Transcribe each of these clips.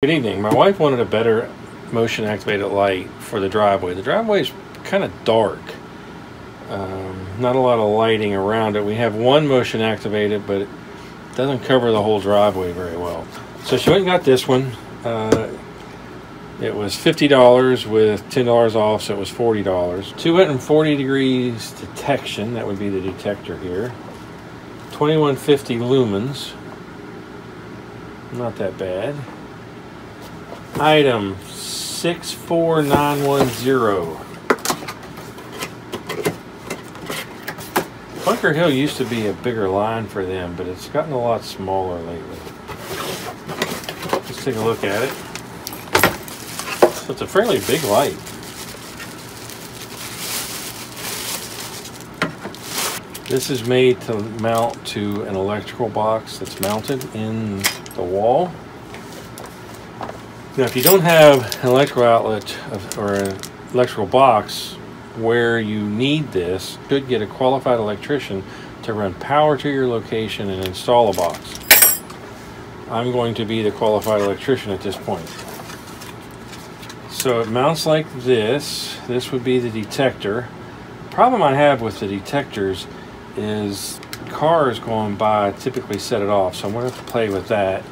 Good evening. My wife wanted a better motion activated light for the driveway. The driveway is kind of dark. Not a lot of lighting around it. We have one motion activated, but it doesn't cover the whole driveway very well. So she went and got this one. It was $50 with $10 off, so it was $40. 240 degrees detection, that would be the detector here. 2150 lumens. Not that bad. Item 64910. Bunker Hill used to be a bigger line for them, but it's gotten a lot smaller lately. Let's take a look at it. So it's a fairly big light. This is made to mount to an electrical box that's mounted in the wall. Now, if you don't have an electrical outlet or an electrical box where you need this, you should get a qualified electrician to run power to your location and install a box. I'm going to be the qualified electrician at this point. So it mounts like this. This would be the detector. The problem I have with the detectors is cars going by typically set it off, so I'm going to have to play with that.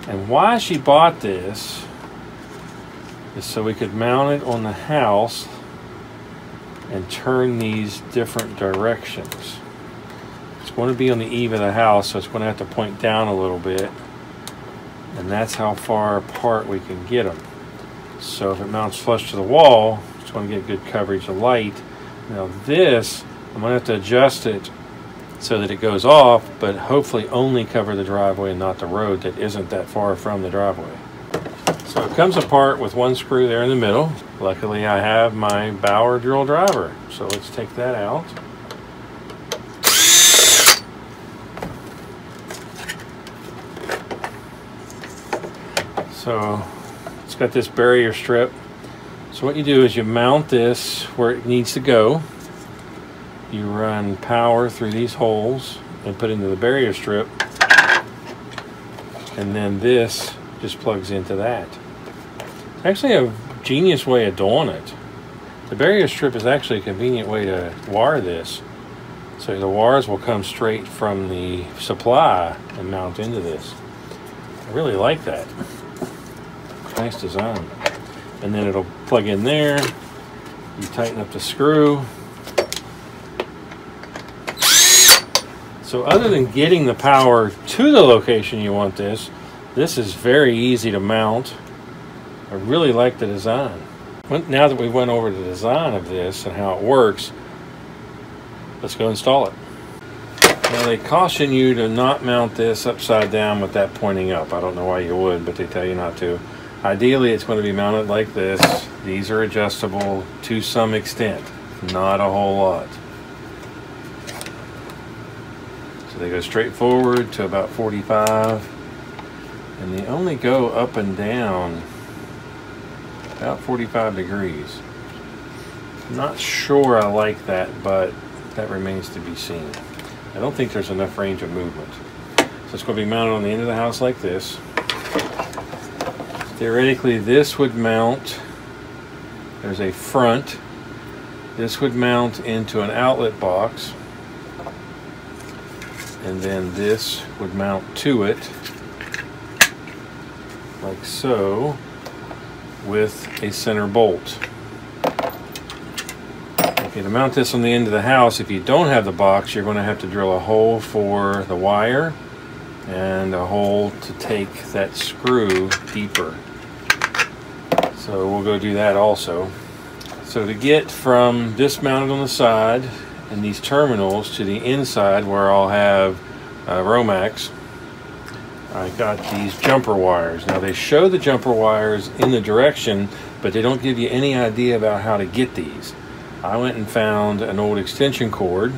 And why she bought this is so we could mount it on the house and turn these different directions. It's going to be on the eave of the house, so it's going to have to point down a little bit, and that's how far apart we can get them. So if it mounts flush to the wall, it's going to get good coverage of light. Now this, I'm going to have to adjust it so that it goes off, but hopefully only cover the driveway and not the road that isn't that far from the driveway. So it comes apart with one screw there in the middle. Luckily I have my Bauer drill driver. So let's take that out. So it's got this barrier strip. So what you do is you mount this where it needs to go. You run power through these holes and put into the barrier strip. And then this just plugs into that. It's actually a genius way of doing it. The barrier strip is actually a convenient way to wire this. So the wires will come straight from the supply and mount into this. I really like that. Nice design. And then it'll plug in there. You tighten up the screw. So other than getting the power to the location you want this is very easy to mount. I really like the design. Now that we went over the design of this and how it works, let's go install it. Now they caution you to not mount this upside down with that pointing up. I don't know why you would, but they tell you not to. Ideally, it's going to be mounted like this. These are adjustable to some extent, not a whole lot. So they go straight forward to about 45, and they only go up and down about 45 degrees. Not sure I like that, but that remains to be seen. I don't think there's enough range of movement. So it's going to be mounted on the end of the house like this. Theoretically, this would mount, there's a front, this would mount into an outlet box, and then this would mount to it, like so, with a center bolt. Okay, to mount this on the end of the house, if you don't have the box, you're going to have to drill a hole for the wire and a hole to take that screw deeper. So we'll go do that also. So to get from this mounted on the side and these terminals to the inside where I'll have Romax, I got these jumper wires. Now they show the jumper wires in the direction, but they don't give you any idea about how to get these. I went and found an old extension cord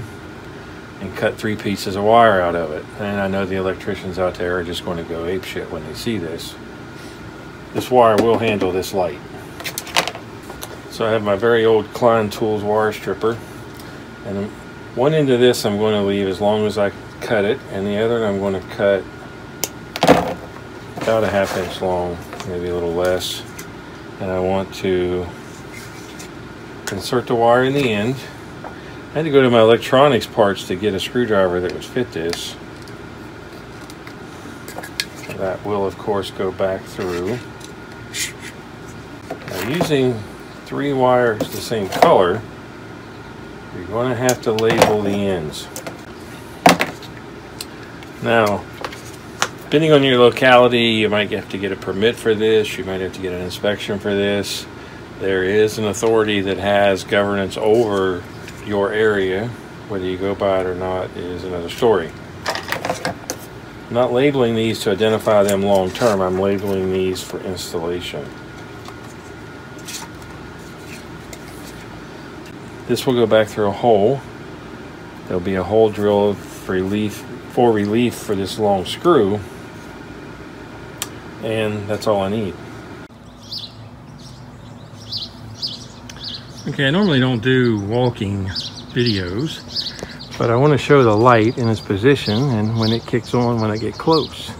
and cut 3 pieces of wire out of it. And I know the electricians out there are just going to go apeshit when they see this. This wire will handle this light. So I have my very old Klein Tools wire stripper. And one end of this I'm going to leave as long as I cut it, and the other I'm going to cut about a 1/2 inch long. maybe a little less. And I want to insert the wire in the end. I had to go to my electronics parts to get a screwdriver that would fit this. That will, of course, go back through. Now, using 3 wires the same color, you're going to have to label the ends. Now, depending on your locality, you might have to get a permit for this. You might have to get an inspection for this. There is an authority that has governance over your area. Whether you go by it or not is another story. I'm not labeling these to identify them long term. I'm labeling these for installation. This will go back through a hole. There'll be a hole drilled for relief for this long screw. And that's all I need. Okay, I normally don't do walking videos, but I want to show the light in its position and when it kicks on when I get close.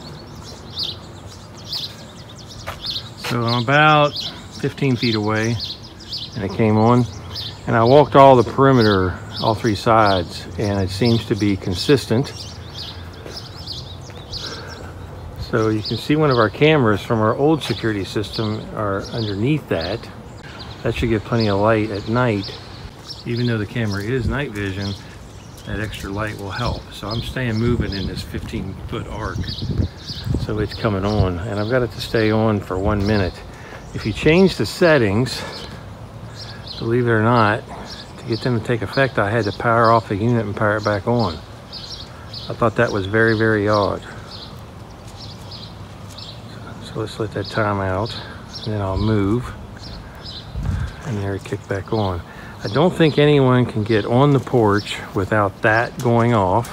So I'm about 15 feet away and it came on, and I walked all the perimeter, all 3 sides, and it seems to be consistent. So you can see one of our cameras from our old security system are underneath that. That should get plenty of light at night. Even though the camera is night vision, that extra light will help. So I'm staying moving in this 15-foot arc. So it's coming on, and I've got it to stay on for 1 minute. If you change the settings, believe it or not, to get them to take effect, I had to power off the unit and power it back on. I thought that was very, very odd. So let's let that time out, and then I'll move. And there it kicked back on. I don't think anyone can get on the porch without that going off.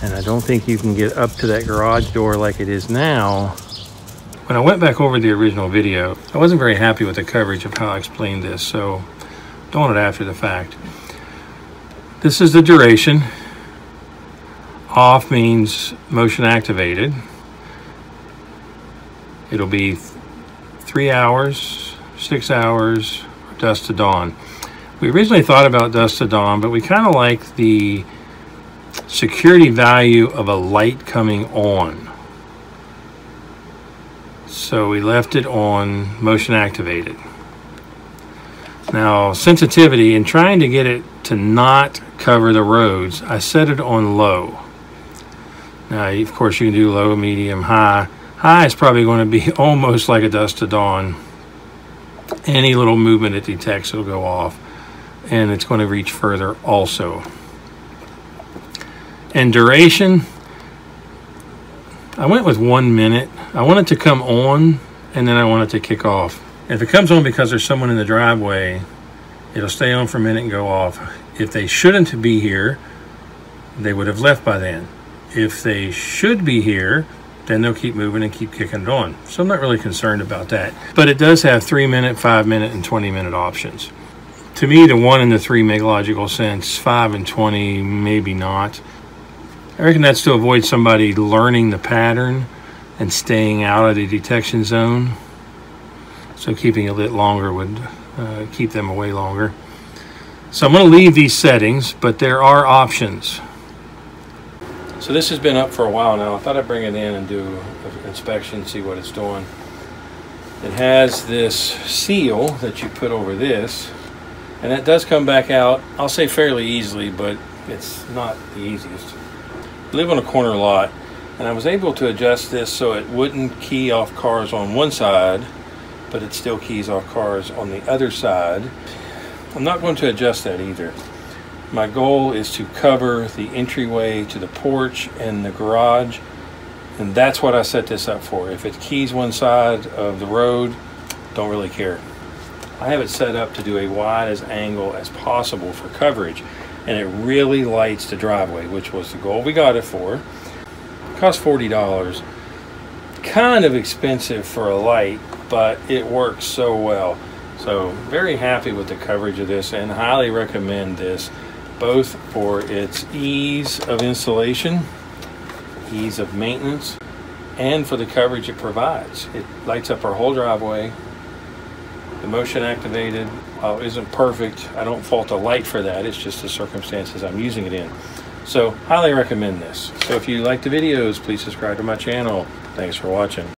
And I don't think you can get up to that garage door like it is now. When I went back over the original video, I wasn't very happy with the coverage of how I explained this, so doing it after the fact. This is the duration. Off means motion activated. It'll be 3 hours, 6 hours, dusk to dawn. We originally thought about dusk to dawn, but we kind of like the security value of a light coming on. So we left it on motion activated. Now, sensitivity, in trying to get it to not cover the roads, I set it on low. Now, of course, you can do low, medium, high. High is probably going to be almost like a dusk to dawn. Any little movement it detects will go off, and it's going to reach further also. And duration, I went with 1 minute. I want it to come on, and then I want it to kick off. If it comes on because there's someone in the driveway, it'll stay on for a minute and go off. If they shouldn't be here, they would have left by then. If they should be here, then they'll keep moving and keep kicking it on. So I'm not really concerned about that. But it does have 3-minute, 5-minute, and 20-minute options. To me, the 1 and the 3 make logical sense. 5 and 20, maybe not. I reckon that's to avoid somebody learning the pattern and staying out of the detection zone. So keeping it lit longer would keep them away longer. So I'm going to leave these settings, but there are options. So this has been up for a while now. I thought I'd bring it in and do an inspection, see what it's doing. It has this seal that you put over this, and that does come back out, I'll say fairly easily, but it's not the easiest. I live on a corner lot, and I was able to adjust this so it wouldn't key off cars on one side, but it still keys off cars on the other side. I'm not going to adjust that either. My goal is to cover the entryway to the porch and the garage, and that's what I set this up for. If it keys one side of the road, don't really care. I have it set up to do a wide as angle as possible for coverage, and it really lights the driveway, which was the goal we got it for. It cost $40. Kind of expensive for a light, but it works so well. So very happy with the coverage of this and highly recommend this, both for its ease of installation, ease of maintenance, and for the coverage it provides. It lights up our whole driveway. The motion activated isn't perfect. I don't fault the light for that. It's just the circumstances I'm using it in. So highly recommend this. So if you like the videos, please subscribe to my channel. Thanks for watching.